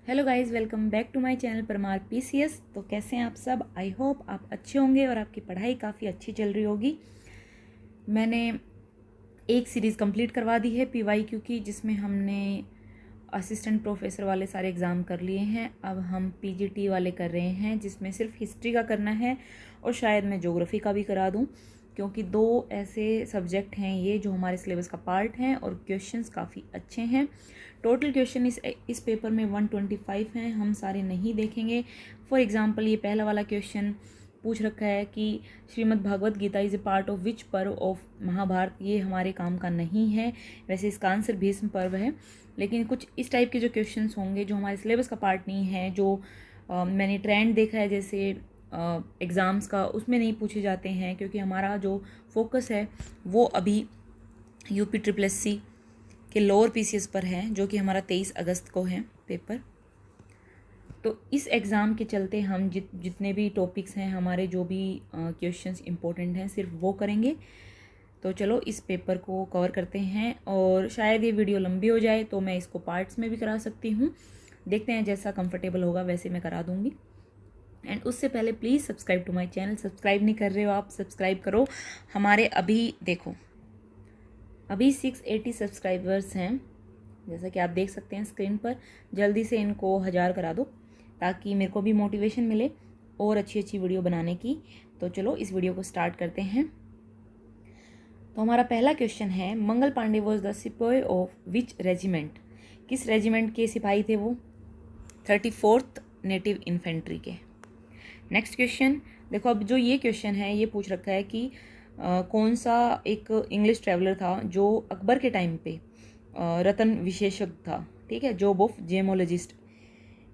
Hello guys, welcome back to my channel Parmar PCS. तो कैसे हैं आप सब? आई होप आप अच्छे होंगे और आपकी पढ़ाई काफ़ी अच्छी चल रही होगी। मैंने एक सीरीज़ कंप्लीट करवा दी है पीवाईक्यू की, जिसमें हमने असिस्टेंट प्रोफेसर वाले सारे एग्ज़ाम कर लिए हैं। अब हम पीजीटी वाले कर रहे हैं, जिसमें सिर्फ हिस्ट्री का करना है और शायद मैं ज्योग्राफी का भी करा दूँ, क्योंकि दो ऐसे सब्जेक्ट हैं ये जो हमारे सिलेबस का पार्ट हैं और क्वेश्चंस काफ़ी अच्छे हैं। टोटल क्वेश्चन इस पेपर में 125 हैं, हम सारे नहीं देखेंगे। फॉर एग्जांपल ये पहला वाला क्वेश्चन पूछ रखा है कि Shrimad Bhagavad Gita is a part of which पर्व ऑफ महाभारत। ये हमारे काम का नहीं है, वैसे इसका आंसर भीष्म पर्व है, लेकिन कुछ इस टाइप के जो क्वेश्चंस होंगे जो हमारे सिलेबस का पार्ट नहीं है, जो मैंने ट्रेंड देखा है जैसे एग्ज़ाम्स का, उसमें नहीं पूछे जाते हैं, क्योंकि हमारा जो फोकस है वो अभी यूपी SSC के लोअर पीसीएस पर है, जो कि हमारा 23 अगस्त को है पेपर। तो इस एग्ज़ाम के चलते हम जितने भी टॉपिक्स हैं हमारे, जो भी क्वेश्चंस इंपॉर्टेंट हैं, सिर्फ वो करेंगे। तो चलो इस पेपर को कवर करते हैं, और शायद ये वीडियो लंबी हो जाए तो मैं इसको पार्ट्स में भी करा सकती हूँ। देखते हैं, जैसा कंफर्टेबल होगा वैसे मैं करा दूँगी। एंड उससे पहले please subscribe to my channel. Subscribe नहीं कर रहे हो आप, सब्सक्राइब करो। हमारे अभी देखो, अभी 680 सब्सक्राइबर्स हैं, जैसा कि आप देख सकते हैं स्क्रीन पर। जल्दी से इनको 1000 करा दो, ताकि मेरे को भी मोटिवेशन मिले और अच्छी अच्छी वीडियो बनाने की। तो चलो इस वीडियो को स्टार्ट करते हैं। तो हमारा पहला क्वेश्चन है, मंगल पांडे वॉज द सिपाही ऑफ विच रेजिमेंट। किस रेजिमेंट के सिपाही थे वो? 34th नेटिव इन्फेंट्री के। नेक्स्ट क्वेश्चन देखो, अब जो ये क्वेश्चन है ये पूछ रखा है कि कौन सा एक इंग्लिश ट्रैवलर था जो अकबर के टाइम पे रत्न विशेषज्ञ था। ठीक है, जॉब ऑफ जेमोलॉजिस्ट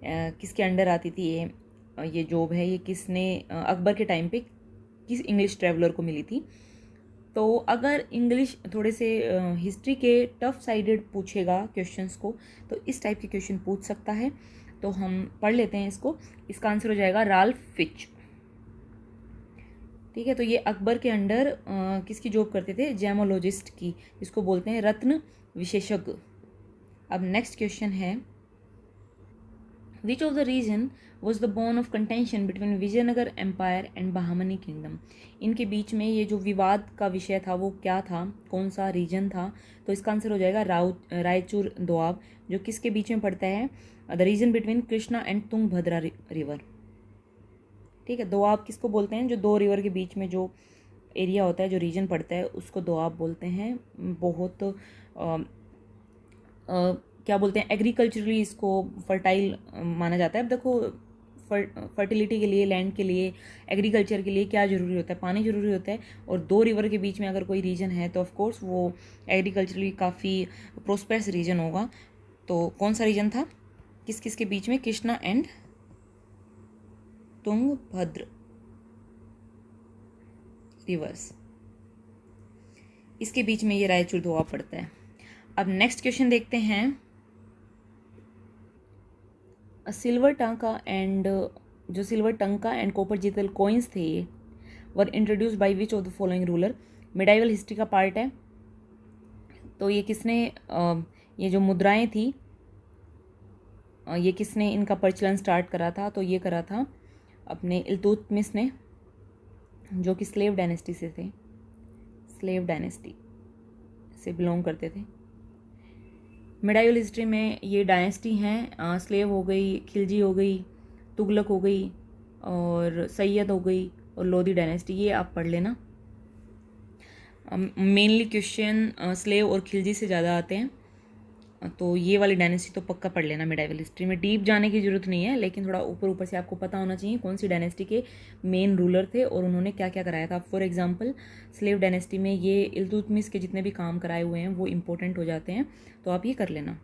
किसके अंडर आती थी ये जॉब है, ये किसने अकबर के टाइम पे किस इंग्लिश ट्रैवलर को मिली थी। तो अगर इंग्लिश थोड़े से हिस्ट्री के टफ साइडेड पूछेगा क्वेश्चंस को, तो इस टाइप के क्वेश्चन पूछ सकता है। तो हम पढ़ लेते हैं इसको। इसका आंसर हो जाएगा राल्फ फिच। ठीक है, तो ये अकबर के अंडर किसकी जॉब करते थे? जेमोलॉजिस्ट की, जिसको बोलते हैं रत्न विशेषज्ञ। अब नेक्स्ट क्वेश्चन है, which of the region was the bone of contention between Vijayanagara empire and Bahmani kingdom. इनके बीच में ये जो विवाद का विषय था वो क्या था, कौन सा रीजन था? तो इसका आंसर हो जाएगा रायचूर दोआब, जो किसके बीच में पड़ता है? The region between Krishna and Tungabhadra river. ठीक है, दोआब किसको बोलते हैं? जो दो रिवर के बीच में जो एरिया होता है, जो रीजन पड़ता है, उसको दोआब बोलते हैं। बहुत क्या बोलते हैं, एग्रीकल्चरली इसको फर्टाइल माना जाता है। अब देखो, फर्टिलिटी के लिए, लैंड के लिए, एग्रीकल्चर के लिए क्या ज़रूरी होता है? पानी ज़रूरी होता है। और दो रिवर के बीच में अगर कोई रीजन है तो ऑफ कोर्स वो एग्रीकल्चरली काफ़ी प्रोस्पेरस रीजन होगा। तो कौन सा रीजन था? किस किस के बीच में? कृष्णा एंड तुंगभद्र रिवर्स, इसके बीच में ये रायचूर दोआब पड़ता है। अब नेक्स्ट क्वेश्चन देखते हैं, सिल्वर टांका एंड जो सिल्वर टंका एंड कॉपर जीतल कॉइन्स थे ये were introduced by which of the following ruler. Medieval history का पार्ट है। तो ये किसने ये जो मुद्राएं थी ये किसने इनका प्रचलन स्टार्ट करा था? तो ये करा था अपने इल्तुतमिश ने, जो कि स्लेव डायनेस्टी से थे, स्लेव डायनेस्टी से बिलोंग करते थे। मिडाइवल हिस्ट्री में ये डायनेस्टी हैं, स्लेव हो गई, खिलजी हो गई, तुगलक हो गई, और सैयद हो गई, और लोधी डायनेस्टी, ये आप पढ़ लेना। मेनली क्वेश्चन स्लेव और खिलजी से ज़्यादा आते हैं, तो ये वाली डायनेस्टी तो पक्का पढ़ लेना। मिडाइवल हिस्ट्री में डीप जाने की जरूरत नहीं है, लेकिन थोड़ा ऊपर ऊपर से आपको पता होना चाहिए कौन सी डायनेस्टी के मेन रूलर थे और उन्होंने क्या क्या कराया था। फॉर एग्जांपल स्लेव डायनेस्टी में ये इल्तुतमिश के जितने भी काम कराए हुए हैं वो इंपॉर्टेंट हो जाते हैं, तो आप ये कर लेना।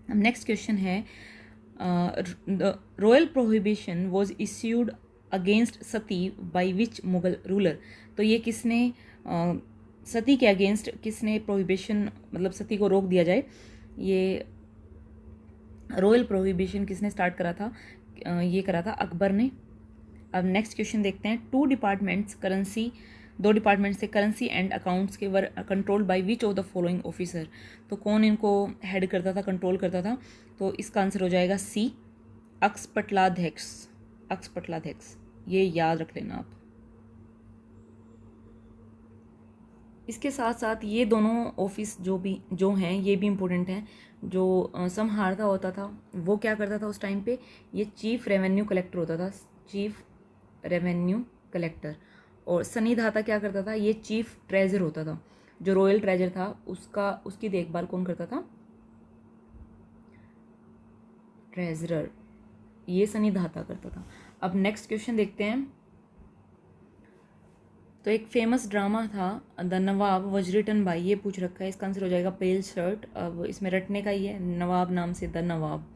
अब नेक्स्ट क्वेश्चन है, the royal prohibition was issued against Sati by which Mughal ruler. तो ये किसने सती के अगेंस्ट किसने प्रोहिबिशन, मतलब सती को रोक दिया जाए, ये रॉयल प्रोहिबिशन किसने स्टार्ट करा था? ये करा था अकबर ने। अब नेक्स्ट क्वेश्चन देखते हैं, टू डिपार्टमेंट्स करेंसी, दो डिपार्टमेंट्स थे करेंसी एंड अकाउंट्स के, were controlled by which of the following officer. तो कौन इनको हेड करता था, कंट्रोल करता था? तो इसका आंसर हो जाएगा सी, अक्सपटलाध्यक्ष, अक्सपटलाध्यक्ष, ये याद रख लेना आप। इसके साथ साथ ये दोनों ऑफिस जो हैं ये भी इम्पोर्टेंट हैं। जो समहारता होता था वो क्या करता था उस टाइम पे, ये चीफ रेवेन्यू कलेक्टर होता था, चीफ रेवेन्यू कलेक्टर। और सन्निधाता क्या करता था, ये चीफ ट्रेजर होता था। जो रॉयल ट्रेजर था उसकी देखभाल कौन करता था, ट्रेजरर, ये सन्निधाता करता था। अब नेक्स्ट क्वेश्चन देखते हैं। तो एक फेमस ड्रामा था the Nawab was written by, ये पूछ रखा है, इसका आंसर हो जाएगा पेल शर्ट। अब इसमें रटने का ही है, नवाब नाम से, द नवाब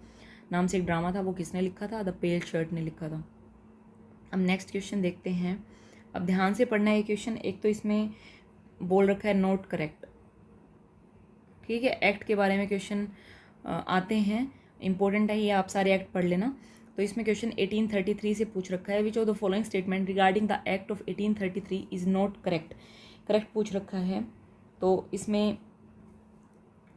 नाम से एक ड्रामा था, वो किसने लिखा था, द पेल शर्ट ने लिखा था। अब नेक्स्ट क्वेश्चन देखते हैं। अब ध्यान से पढ़ना है ये क्वेश्चन। एक तो इसमें बोल रखा है नोट करेक्ट, ठीक है। एक्ट के बारे में क्वेश्चन आते हैं, इंपॉर्टेंट है ये, आप सारे एक्ट पढ़ लेना। तो इसमें क्वेश्चन 1833 से पूछ रखा है, which of the following statement regarding the act of 1833 is not correct, correct पूछ रखा है। तो इसमें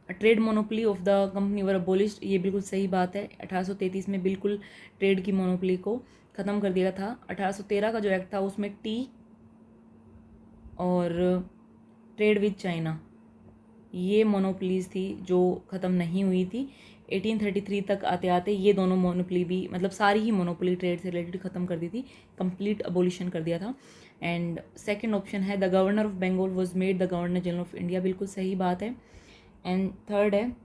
trade monopoly of the company were abolished, ये बिल्कुल सही बात है। 1833 में बिल्कुल ट्रेड की मोनोपोली को ख़त्म कर दिया था। 1813 का जो एक्ट था उसमें टी और ट्रेड विद चाइना, ये मोनोपोलीज थी जो ख़त्म नहीं हुई थी। 1833 तक आते आते ये दोनों मोनोपोली भी, मतलब सारी ही मोनोपोली ट्रेड से रिलेटेड ख़त्म कर दी थी, कंप्लीट अबोलिशन कर दिया था। एंड सेकंड ऑप्शन है the governor of Bengal was made the governor general of India, बिल्कुल सही बात है। एंड थर्ड है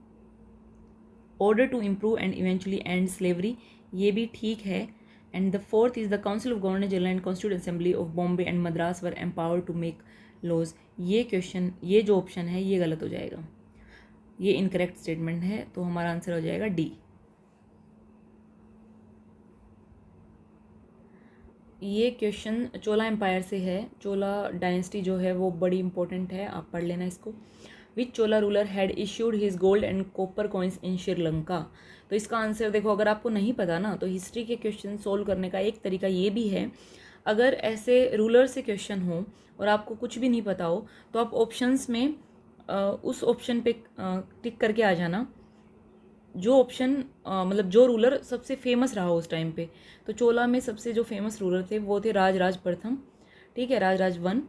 order to improve and eventually end slavery, ये भी ठीक है। And the fourth is the council of governor general and constituent assembly of Bombay and Madras were empowered to make laws, ये क्वेश्चन, ये जो ऑप्शन है ये गलत हो जाएगा, ये इनकरेक्ट स्टेटमेंट है। तो हमारा आंसर हो जाएगा डी। ये क्वेश्चन चोला एम्पायर से है। चोला डायनेस्टी जो है वो बड़ी इंपॉर्टेंट है, आप पढ़ लेना इसको। Which Chola ruler had issued his gold and copper coins in Sri Lanka, तो इसका आंसर देखो, अगर आपको नहीं पता ना तो हिस्ट्री के क्वेश्चन सोल्व करने का एक तरीका ये भी है, अगर ऐसे रूलर से क्वेश्चन हो और आपको कुछ भी नहीं पता हो तो आप ऑप्शंस में उस ऑप्शन पे टिक करके आ जाना जो ऑप्शन मतलब जो रूलर सबसे फेमस रहा उस टाइम पे। तो चोला में सबसे जो फेमस रूलर थे वो थे राजराज प्रथम, ठीक है, राजराज वन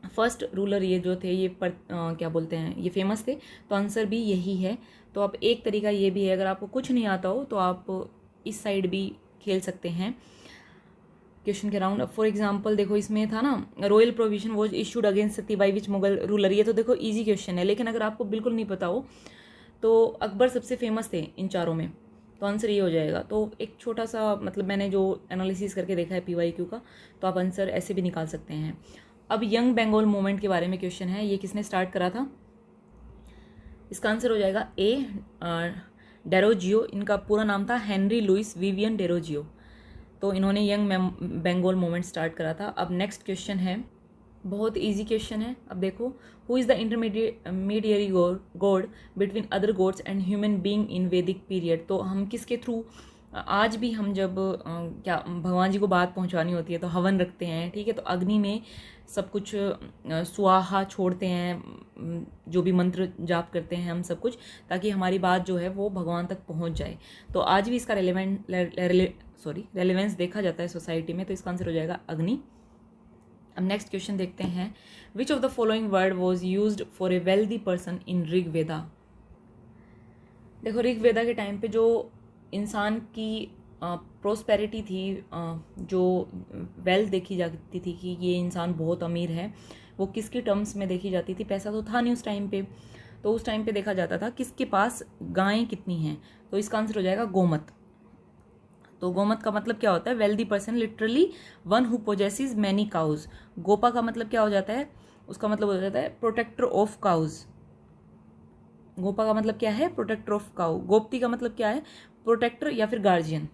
फर्स्ट रूलर ये जो थे, ये क्या बोलते हैं, ये फेमस थे। तो आंसर भी यही है। तो आप एक तरीका ये भी है, अगर आपको कुछ नहीं आता हो तो आप इस साइड भी खेल सकते हैं क्वेश्चन के राउंड। फॉर एग्जांपल देखो इसमें था ना, royal provision was issued against Satibai which Mughal ruler, ये तो देखो इजी क्वेश्चन है। लेकिन अगर आपको बिल्कुल नहीं पता हो तो अकबर सबसे फेमस थे इन चारों में, तो आंसर ये हो जाएगा। तो एक छोटा सा, मतलब मैंने जो एनालिसिस करके देखा है PYQ का, तो आप आंसर ऐसे भी निकाल सकते हैं। अब यंग बंगाल मूवमेंट के बारे में क्वेश्चन है, ये किसने स्टार्ट करा था, इसका आंसर हो जाएगा ए, डेरोजियो। इनका पूरा नाम था हेनरी लुइस विवियन डेरोजियो, तो इन्होंने यंग बंगाल मूवमेंट स्टार्ट करा था। अब नेक्स्ट क्वेश्चन है, बहुत इजी क्वेश्चन है। अब देखो, who is the intermediary God between other gods and human being in वैदिक पीरियड, तो हम किसके थ्रू, आज भी हम जब क्या भगवान जी को बात पहुंचानी होती है तो हवन रखते हैं, ठीक है, तो अग्नि में सब कुछ स्वाहा छोड़ते हैं, जो भी मंत्र जाप करते हैं हम सब कुछ, ताकि हमारी बात जो है वो भगवान तक पहुंच जाए। तो आज भी इसका रेलेवेंस देखा जाता है सोसाइटी में, तो इसका आंसर हो जाएगा अग्नि। अब नेक्स्ट क्वेश्चन देखते हैं, विच of the following word was used for a wealthy person in Rigveda. देखो ऋग्वेदा के टाइम पे जो इंसान की प्रोस्पेरिटी थी, जो वेल्थ देखी जाती थी कि ये इंसान बहुत अमीर है, वो किसकी टर्म्स में देखी जाती थी, पैसा तो था नहीं उस टाइम पे, तो उस टाइम पे देखा जाता था किसके पास गायें कितनी हैं, तो इसका आंसर हो जाएगा गोमत। तो गोमत का मतलब क्या होता है, wealthy person, literally one who possesses many cows. गोपा का मतलब क्या हो जाता है, उसका मतलब हो जाता है प्रोटेक्टर ऑफ काउज। गोपा का मतलब क्या है, प्रोटेक्टर ऑफ काउ। गोप्ती का मतलब क्या है, प्रोटेक्टर या फिर गार्जियन,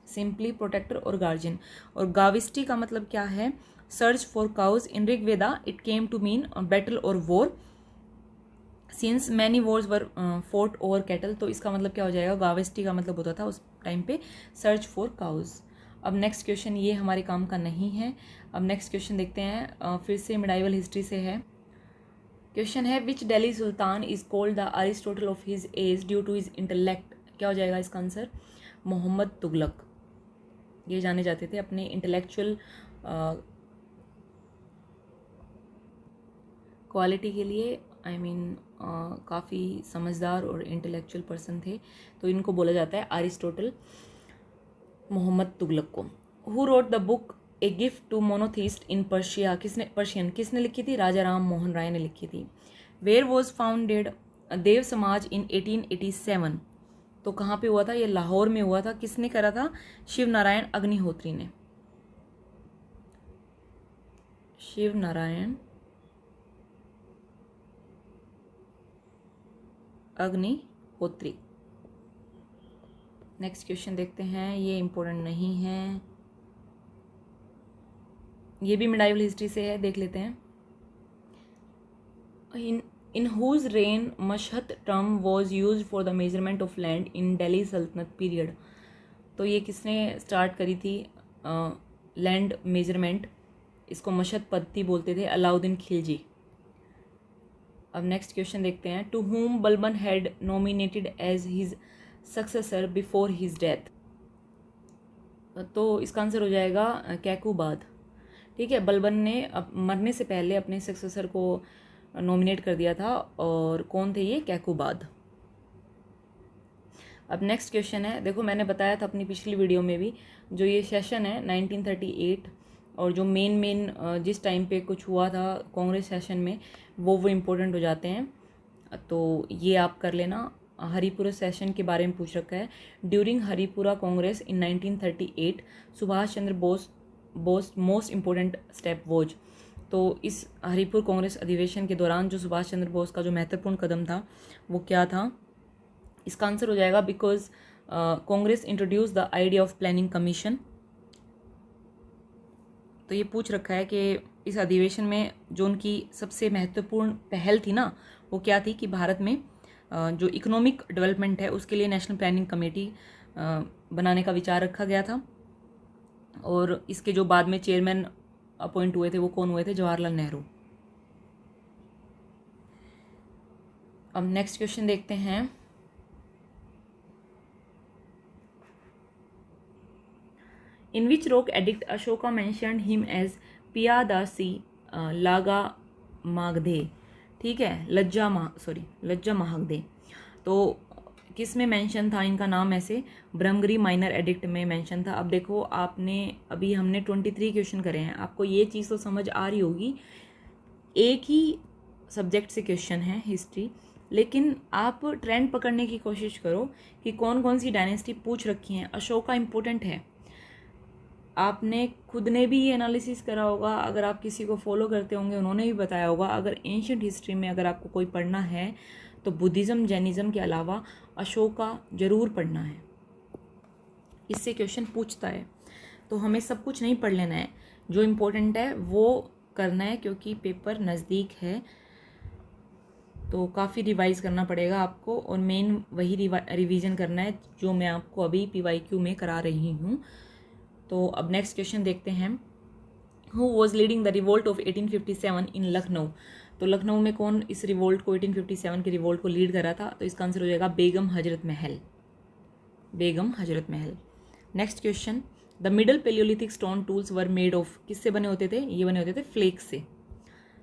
सिंपली प्रोटेक्टर और गार्जियन। और गाविस्टी का मतलब क्या है, search for cows. In Rigveda it came to mean battle और war, since many wars were fought over cattle, तो इसका मतलब क्या हो जाएगा, गाविस्टी का मतलब होता था उस टाइम पे सर्च फॉर काउज। अब नेक्स्ट क्वेश्चन ये हमारे काम का नहीं है। अब नेक्स्ट क्वेश्चन देखते हैं, फिर से मिडाइवल हिस्ट्री से है। क्वेश्चन है, which Delhi sultan is called the Aristotle of his age due to his intellect, क्या हो जाएगा इसका आंसर, मोहम्मद तुगलक। ये जाने जाते थे अपने इंटेलेक्चुअल क्वालिटी के लिए। आई मीन काफ़ी समझदार और इंटेलेक्चुअल पर्सन थे, तो इनको बोला जाता है अरिस्टोटल, मोहम्मद तुगलक को। Who wrote the book a gift to monotheist in Persian किसने लिखी थी? राजा राम मोहन राय ने लिखी थी। वेयर वॉज फाउंडेड देव समाज इन 1887? तो कहाँ पे हुआ था? ये लाहौर में हुआ था। किसने करा था? शिव नारायण अग्निहोत्री ने। शिव नारायण अग्निहोत्री। नेक्स्ट क्वेश्चन देखते हैं, ये इंपॉर्टेंट नहीं है, ये भी मिडाइवल हिस्ट्री से है, देख लेते हैं। In whose reign masahat term was use for the measurement of land in Delhi sultanate period? तो ये किसने स्टार्ट करी थी लैंड मेजरमेंट? इसको मशहत पद्धति बोलते थे, अलाउद्दीन खिलजी। अब नेक्स्ट क्वेश्चन देखते हैं। To whom Balban had nominated as his successor before his death? तो इसका आंसर हो जाएगा कैकुबाद। ठीक है, बलबन ने मरने से पहले अपने सक्सेसर को नॉमिनेट कर दिया था, और कौन थे ये? कैकुबाद। अब नेक्स्ट क्वेश्चन है, देखो मैंने बताया था अपनी पिछली वीडियो में भी, जो ये सेशन है 1938 और जो मेन जिस टाइम पे कुछ हुआ था कांग्रेस सेशन में, वो इम्पोर्टेंट हो जाते हैं, तो ये आप कर लेना। हरिपुरा सेशन के बारे में पूछ रखा है। During Haripura Congress in 1938 Subhash Chandra Bose most important step was? तो इस हरिपुर कांग्रेस अधिवेशन के दौरान जो सुभाष चंद्र बोस का जो महत्वपूर्ण कदम था वो क्या था? इसका आंसर हो जाएगा because Congress introduce the idea of planning commission. तो ये पूछ रखा है कि इस अधिवेशन में जो उनकी सबसे महत्वपूर्ण पहल थी ना, वो क्या थी? कि भारत में जो इकोनॉमिक डेवलपमेंट है उसके लिए नेशनल प्लानिंग कमेटी बनाने का विचार रखा गया था, और इसके जो बाद में चेयरमैन अपॉइंट हुए थे वो कौन हुए थे? जवाहरलाल नेहरू। अब नेक्स्ट क्वेश्चन देखते हैं। In which rock edict Ashoka mentioned him as Piyadasi लागा मागधे? ठीक है, लज्जा मागधे। तो किस में मेंशन था इनका नाम? ऐसे ब्रह्मगिरी माइनर एडिक्ट में मेंशन था। अब देखो आपने अभी हमने 23 क्वेश्चन करे हैं, आपको ये चीज़ तो समझ आ रही होगी, एक ही सब्जेक्ट से क्वेश्चन है हिस्ट्री, लेकिन आप ट्रेंड पकड़ने की कोशिश करो कि कौन कौन सी डायनेस्टी पूछ रखी हैं। अशोका इम्पोर्टेंट है, आपने खुद ने भी ये एनालिसिस करा होगा, अगर आप किसी को फॉलो करते होंगे उन्होंने भी बताया होगा। अगर एंशिएंट हिस्ट्री में अगर आपको कोई पढ़ना है तो बुद्धिज़्म जैनिज़्म के अलावा अशोका जरूर पढ़ना है, इससे क्वेश्चन पूछता है। तो हमें सब कुछ नहीं पढ़ लेना है, जो इम्पोर्टेंट है वो करना है, क्योंकि पेपर नज़दीक है तो काफ़ी रिवाइज़ करना पड़ेगा आपको, और मेन वही रिवीजन करना है जो मैं आपको अभी PYQ में करा रही हूँ। तो अब नेक्स्ट क्वेश्चन देखते हैं। Who was leading the revolt of 1857 इन लखनऊ? तो लखनऊ में कौन इस रिवोल्ट को 1857 के रिवोल्ट को लीड करा था? तो इसका आंसर हो जाएगा Begum Hazrat Mahal. Next question, the middle palaeolithic stone tools were made of? किससे बने होते थे? ये बने होते थे फ्लेक्स से।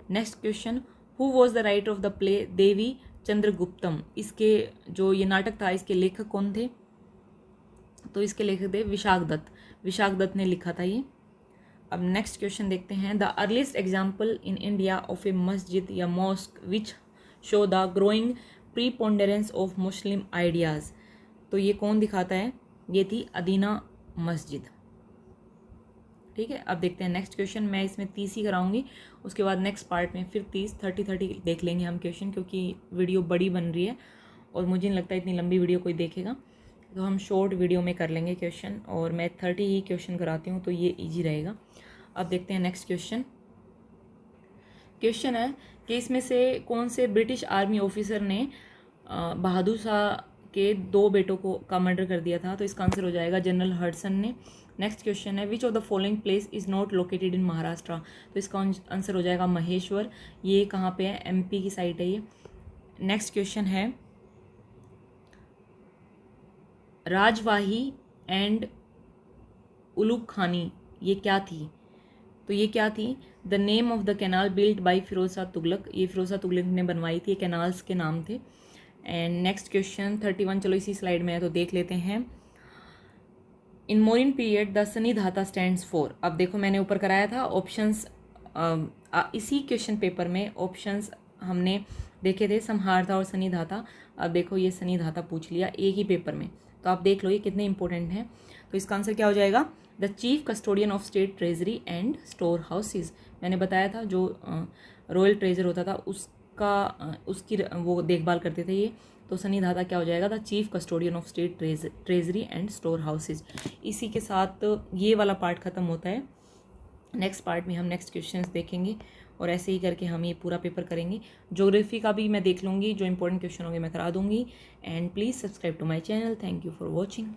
Next question, who was the writer of the play Devi Chandraguptam? इसके जो ये नाटक था इसके लेखक कौन थे? तो इसके लेखक थे विशाख दत्त ने लिखा था ये। अब नेक्स्ट क्वेश्चन देखते हैं। The earliest example in India of a masjid या mosque which show the growing preponderance of Muslim ideas? तो ये कौन दिखाता है? ये थी अदीना मस्जिद। ठीक है, अब देखते हैं नेक्स्ट क्वेश्चन। मैं इसमें 30 ही कराऊंगी, उसके बाद नेक्स्ट पार्ट में फिर 30 देख लेंगे हम क्वेश्चन, क्योंकि वीडियो बड़ी बन रही है और मुझे नहीं लगता इतनी लंबी वीडियो कोई देखेगा, तो हम शॉर्ट वीडियो में कर लेंगे क्वेश्चन, और मैं 30 ही क्वेश्चन कराती हूँ तो ये इजी रहेगा। अब देखते हैं नेक्स्ट क्वेश्चन है कि इसमें से कौन से ब्रिटिश आर्मी ऑफिसर ने बहादुर शाह के 2 बेटों का मर्डर कर दिया था? तो इसका आंसर हो जाएगा जनरल हडसन ने। नेक्स्ट क्वेश्चन है, which of the following place is not located in Maharashtra? तो इसका आंसर हो जाएगा महेश्वर। ये कहाँ पे है? MP की साइट है ये। नेक्स्ट क्वेश्चन है, राजवाही एंड उलुग खानी, ये क्या थी? तो ये क्या थी? The name of the canal built by Firoz Shah Tughlaq, ये फिरोज शाह तुगलक ने बनवाई थी, ये कैनाल्स के नाम थे। एंड नेक्स्ट क्वेश्चन 31, चलो इसी स्लाइड में है तो देख लेते हैं। इन मोरिन पीरियड द सन्निधाता स्टैंड्स फॉर, अब देखो मैंने ऊपर कराया था ऑप्शंस, इसी क्वेश्चन पेपर में ऑप्शंस हमने देखे थे समहारथा और सन्निधाता। अब देखो ये सन्निधाता पूछ लिया एक ही पेपर में, तो आप देख लो ये कितने इंपॉर्टेंट हैं। तो इसका आंसर क्या हो जाएगा? The chief custodian of state treasury and store houses. मैंने बताया था जो रॉयल ट्रेजर होता था उसकी वो देखभाल करते थे ये, तो सन्निधाता क्या हो जाएगा? The chief custodian of state treasury and store houses. इसी के साथ ये वाला पार्ट खत्म होता है। नेक्स्ट पार्ट में हम नेक्स्ट क्वेश्चंस देखेंगे और ऐसे ही करके हम ये पूरा पेपर करेंगे। ज्योग्राफी का भी मैं देख लूँगी, जो इंपॉर्टेंट क्वेश्चन होंगे मैं करा दूँगी। And please subscribe to my channel. Thank you for watching.